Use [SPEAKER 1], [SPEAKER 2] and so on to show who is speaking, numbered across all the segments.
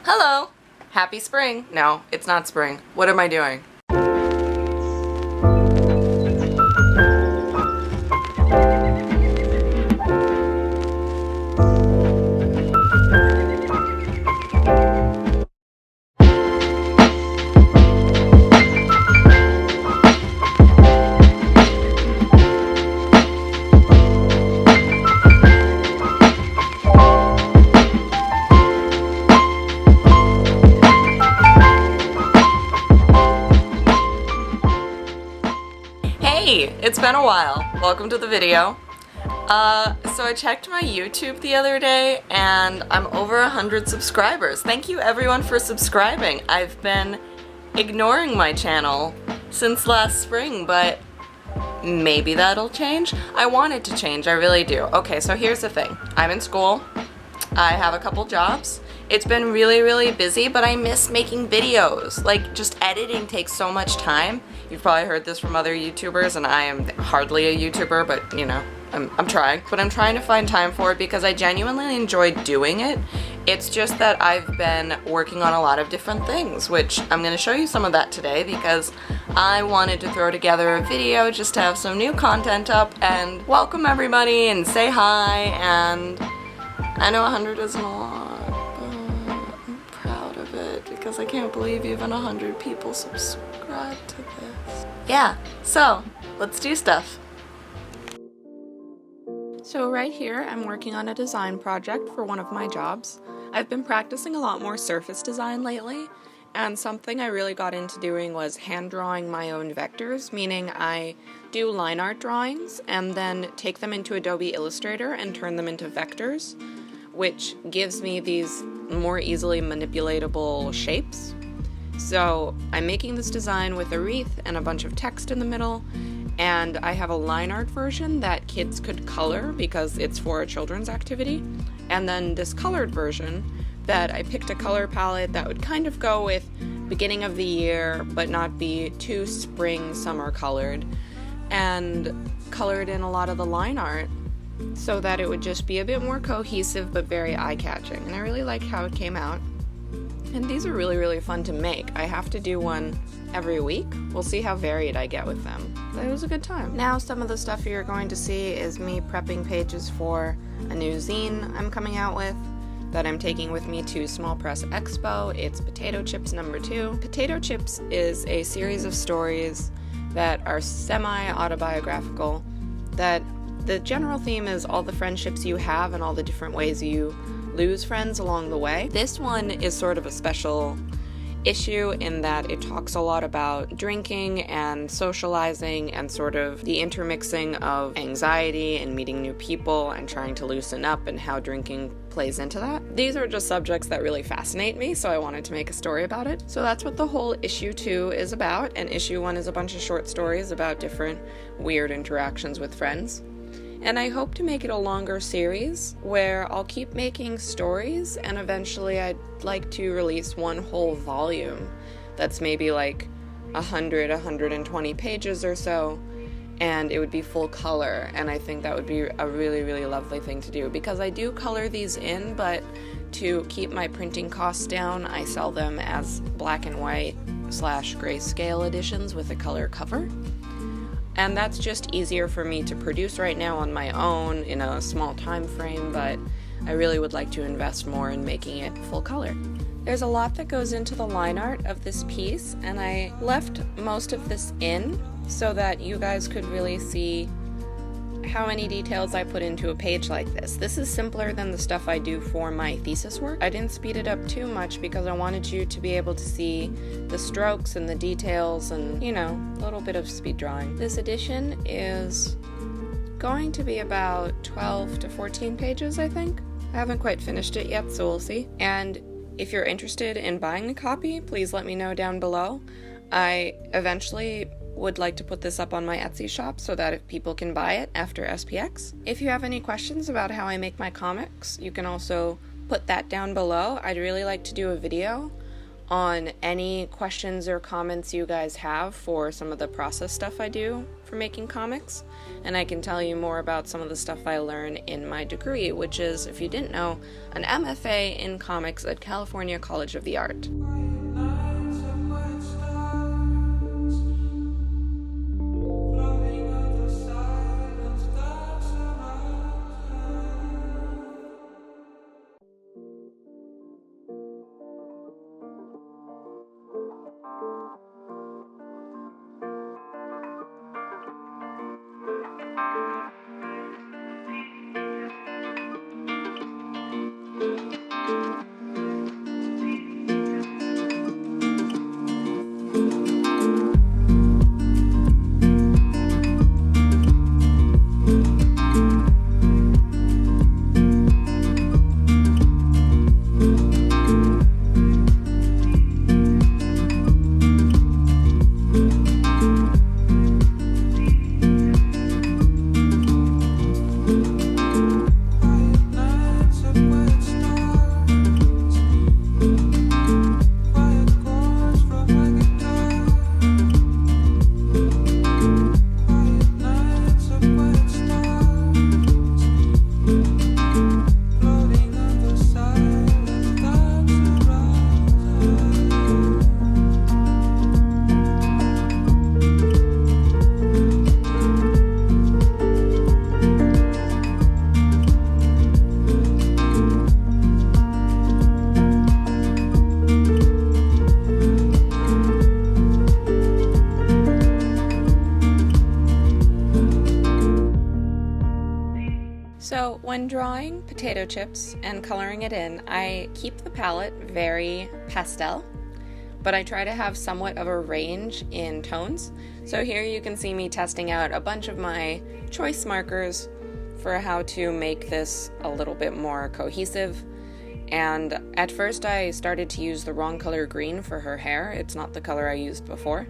[SPEAKER 1] Hello! Happy spring. No, it's not spring. What am I doing? Hey, it's been a while. Welcome to the video. So I checked my YouTube the other day and I'm over 100 subscribers. Thank you everyone for subscribing. I've been ignoring my channel since last spring, but maybe that'll change. I want it to change, I really do. Okay, so here's the thing. I'm in school. I have a couple jobs. It's been really busy, but I miss making videos. Like, just editing takes so much time. You've probably heard this from other YouTubers, and I am hardly a YouTuber, but you know, I'm trying. But I'm trying to find time for it because I genuinely enjoy doing it. It's just that I've been working on a lot of different things, which I'm going to show you some of that today because I wanted to throw together a video just to have some new content up and welcome everybody and say hi. And I know 100 isn't a lot, but I'm proud of it because I can't believe even 100 people subscribe to this. Yeah, so let's do stuff. So right here I'm working on a design project for one of my jobs. I've been practicing a lot more surface design lately, and something I really got into doing was hand drawing my own vectors, meaning I do line art drawings and then take them into Adobe Illustrator and turn them into vectors, which gives me these more easily manipulatable shapes. So I'm making this design with a wreath and a bunch of text in the middle, and I have a line art version that kids could color because it's for a children's activity, and then this colored version that I picked a color palette that would kind of go with beginning of the year but not be too spring summer colored, and colored in a lot of the line art so that it would just be a bit more cohesive but very eye-catching, and I really like how it came out. And these are really fun to make. I have to do one every week. We'll see how varied I get with them. But it was a good time. Now some of the stuff you're going to see is me prepping pages for a new zine I'm coming out with that I'm taking with me to Small Press Expo. It's Potato Chips #2. Potato Chips is a series of stories that are semi-autobiographical, that the general theme is all the friendships you have and all the different ways you lose friends along the way. This one is sort of a special issue in that it talks a lot about drinking and socializing and sort of the intermixing of anxiety and meeting new people and trying to loosen up and how drinking plays into that. These are just subjects that really fascinate me, so I wanted to make a story about it. So that's what the whole issue 2 is about, and issue 1 is a bunch of short stories about different weird interactions with friends. And I hope to make it a longer series where I'll keep making stories, and eventually I'd like to release one whole volume that's maybe like 120 pages or so, and it would be full color, and I think that would be a really lovely thing to do because I do color these in, but to keep my printing costs down, I sell them as black and white / grayscale editions with a color cover. And that's just easier for me to produce right now on my own in a small time frame, but I really would like to invest more in making it full color. There's a lot that goes into the line art of this piece, and I left most of this in so that you guys could really see how many details I put into a page like this. This is simpler than the stuff I do for my thesis work. I didn't speed it up too much because I wanted you to be able to see the strokes and the details and, you know, a little bit of speed drawing. This edition is going to be about 12 to 14 pages, I think. I haven't quite finished it yet, so we'll see. And if you're interested in buying a copy, please let me know down below. I eventually would like to put this up on my Etsy shop so that if people can buy it after SPX. If you have any questions about how I make my comics, you can also put that down below. I'd really like to do a video on any questions or comments you guys have for some of the process stuff I do for making comics, and I can tell you more about some of the stuff I learn in my degree, which is, if you didn't know, an MFA in comics at California College of the Art. So when drawing potato chips and coloring it in, I keep the palette very pastel, but I try to have somewhat of a range in tones. So here you can see me testing out a bunch of my choice markers for how to make this a little bit more cohesive. And at first I started to use the wrong color green for her hair. It's not the color I used before.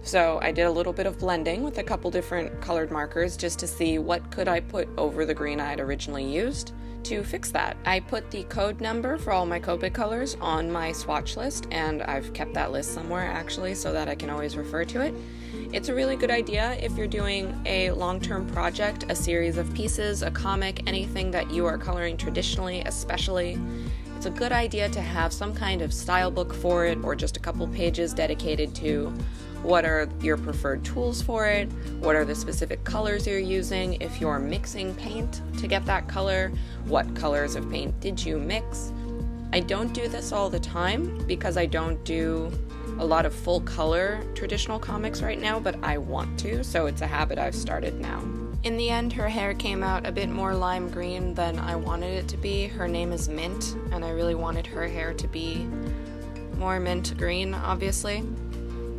[SPEAKER 1] So I did a little bit of blending with a couple different colored markers just to see what could I put over the green I had originally used to fix that. I put the code number for all my Copic colors on my swatch list, and I've kept that list somewhere actually so that I can always refer to it. It's a really good idea if you're doing a long-term project, a series of pieces, a comic, anything that you are coloring traditionally especially. It's a good idea to have some kind of style book for it, or just a couple pages dedicated to what are your preferred tools for it, what are the specific colors you're using, if you're mixing paint to get that color, what colors of paint did you mix. I don't do this all the time because I don't do a lot of full color traditional comics right now, but I want to, so it's a habit I've started now. In the end, her hair came out a bit more lime green than I wanted it to be. Her name is Mint, and I really wanted her hair to be more mint green, obviously.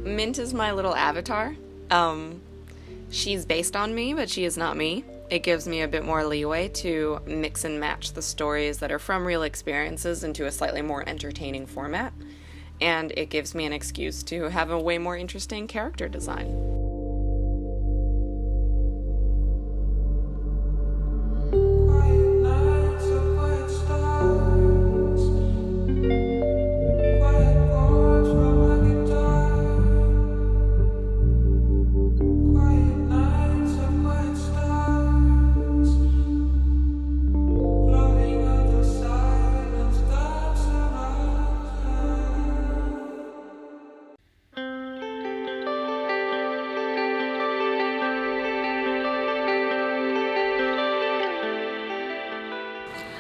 [SPEAKER 1] Mint is my little avatar. She's based on me, but she is not me. It gives me a bit more leeway to mix and match the stories that are from real experiences into a slightly more entertaining format, and it gives me an excuse to have a way more interesting character design.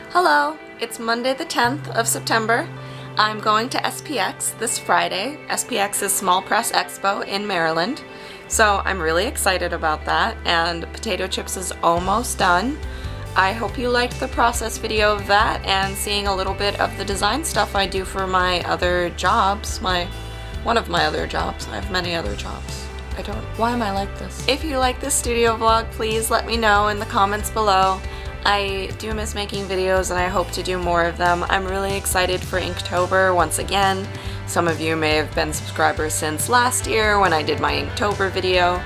[SPEAKER 1] Hello, it's Monday the 10th of September. I'm going to SPX this Friday. SPX is Small Press Expo in Maryland, so I'm really excited about that, and Potato Chips is almost done. I hope you liked the process video of that and seeing a little bit of the design stuff I do for my other jobs, one of my other jobs. I have many other jobs. Why am I like this? If you like this studio vlog, please let me know in the comments below. I do miss making videos and I hope to do more of them. I'm really excited for Inktober once again. Some of you may have been subscribers since last year when I did my Inktober video,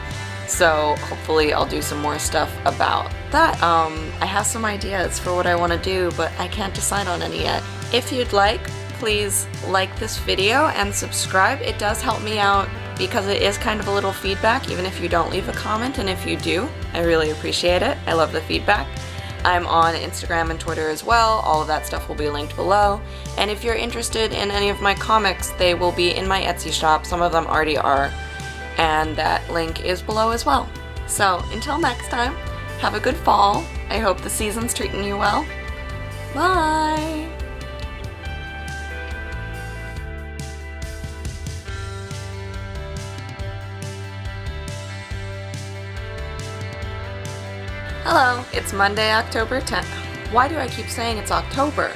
[SPEAKER 1] so hopefully I'll do some more stuff about that. I have some ideas for what I want to do, but I can't decide on any yet. If you'd like, please like this video and subscribe. It does help me out because it is kind of a little feedback, even if you don't leave a comment, and if you do, I really appreciate it. I love the feedback. I'm on Instagram and Twitter as well. All of that stuff will be linked below. And if you're interested in any of my comics, they will be in my Etsy shop. Some of them already are. And that link is below as well. So until next time, have a good fall. I hope the season's treating you well. Bye! Hello, it's Monday, October 10th. Why do I keep saying it's October?